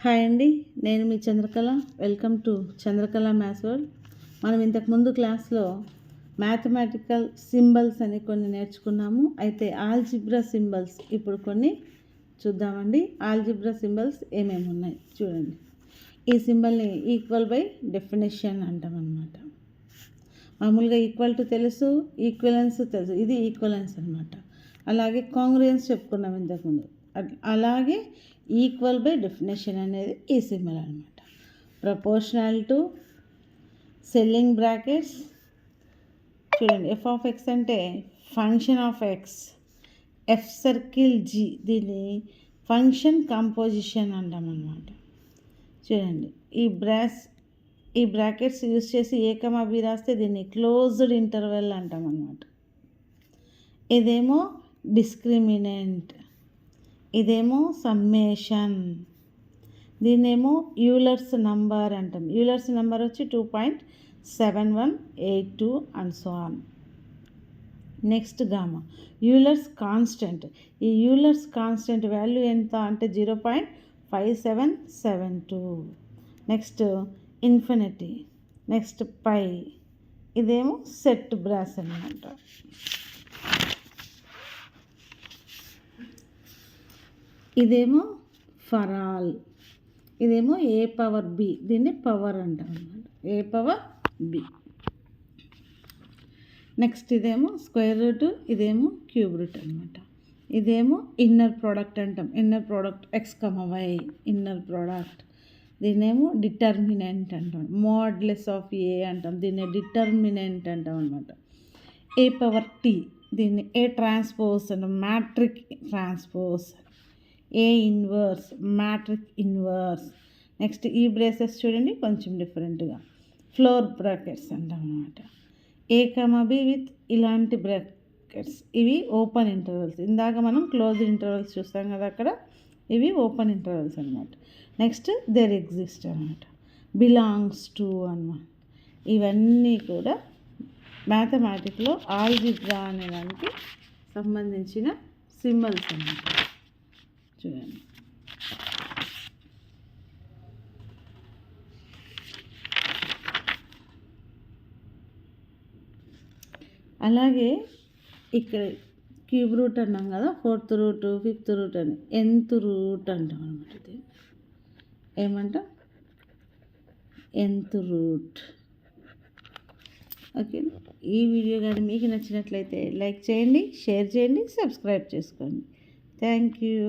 Hi అండి, నేను మీ Chandrakala. Welcome to Chandrakala maths world. మనం ఇంతకుముందు క్లాస్లో మ్యాథమెటికల్ సింబల్స్ అని కొన్ని నేర్చుకున్నాము. అయితే ఆల్జిబ్రా సింబల్స్ ఇప్పుడు కొన్ని చూద్దామండి. ఆల్జిబ్రా సింబల్స్ ఏమేమి ఉన్నాయి చూడండి. ఈ సింబల్ని ఈక్వల్ బై డెఫినేషన్ అంటాం అన్నమాట. మామూలుగా ఈక్వల్ టు తెలుసు, ఈక్వలెన్స్ తెలుసు, ఇది ఈక్వలెన్స్ అనమాట. అలాగే కాంగ్రుయెన్స్ చెప్పుకున్నాం ఇంతకుముందు. అలాగే ఈక్వల్ బై డెఫినేషన్ అనేది ఈ సింబల్ అనమాట. ప్రపోర్షనల్ టు, సెల్లింగ్ బ్రాకెట్స్ చూడండి. ఎఫ్ ఆఫ్ ఎక్స్ అంటే function of X, F circle G దీన్ని ఫంక్షన్ కంపోజిషన్ అంటాం అన్నమాట. చూడండి, ఈ బ్రాకెట్స్ యూజ్ చేసి ఏ కమా బి రాస్తే దీన్ని క్లోజ్డ్ ఇంటర్వెల్ అంటాం అన్నమాట. ఇదేమో డిస్క్రిమినెంట్, ఇదేమో సమ్మేషన్, దీన్నేమో యూలర్స్ నంబర్ అంటాం. యూలర్స్ నెంబర్ వచ్చి 2.7182 and so on. Next gamma, Euler's constant. ఈ యూలర్స్ కాన్స్టెంట్ వాల్యూ ఎంత అంటే 0.5772. నెక్స్ట్ ఇన్ఫినిటీ, నెక్స్ట్ పై, ఇదేమో సెట్ బ్రాస్ అన్నమాట. ఇదేమో ఫర్ ఆల్, ఇదేమో ఏ పవర్ బి, దీన్ని పవర్ అంటాం అన్నమాట, ఏ పవర్ బి. నెక్స్ట్ ఇదేమో స్క్వేర్ రూట్, ఇదేమో క్యూబ్ రూట్ అనమాట. ఇదేమో ఇన్నర్ ప్రోడక్ట్ అంటాం. Inner product x comma y inner product. దీన్నేమో డిటర్మినెంట్ అంటాం. మోడ్లెస్ ఆఫ్ ఏ అంటాం, దీన్ని డిటర్మినెంట్ అంటాం అనమాట. ఏ పవర్ టీ, దీన్ని ఏ ట్రాన్స్పోజ్ అంటాం, matrix transpose. A inverse, matrix inverse. Next ఈ బ్రేసెస్ చూడండి కొంచెం డిఫరెంట్గా ఫ్లోర్ బ్రాకెట్స్ అంటాం అన్నమాట. ఏ కమా బి విత్ ఇలాంటి బ్రాకెట్స్, ఇవి ఓపెన్ ఇంటర్వెల్స్. ఇందాక మనం క్లోజ్ ఇంటర్వెల్స్ చూస్తాం కదా, అక్కడ ఇవి ఓపెన్ ఇంటర్వెల్స్ అనమాట. నెక్స్ట్ దేర్ ఎగ్జిస్ట్ అనమాట, బిలాంగ్స్ టు అన్నమాట. ఇవన్నీ కూడా మ్యాథమెటిక్లో ఆల్జిబ్రా అనే దానికి సంబంధించిన సింబల్స్ అన్నమాట. చూడండి, అలాగే ఇక్కడ క్యూబ్ రూట్ అన్నాం కదా, 4th రూట్ 5th రూట్ అని nth రూట్ అంటాం అనమాట. ఇది ఏమంటాం, nth రూట్. ఓకే, ఈ వీడియో కానీ మీకు నచ్చినట్లయితే లైక్ చేయండి, షేర్ చేయండి, సబ్స్క్రైబ్ చేసుకోండి. Thank you.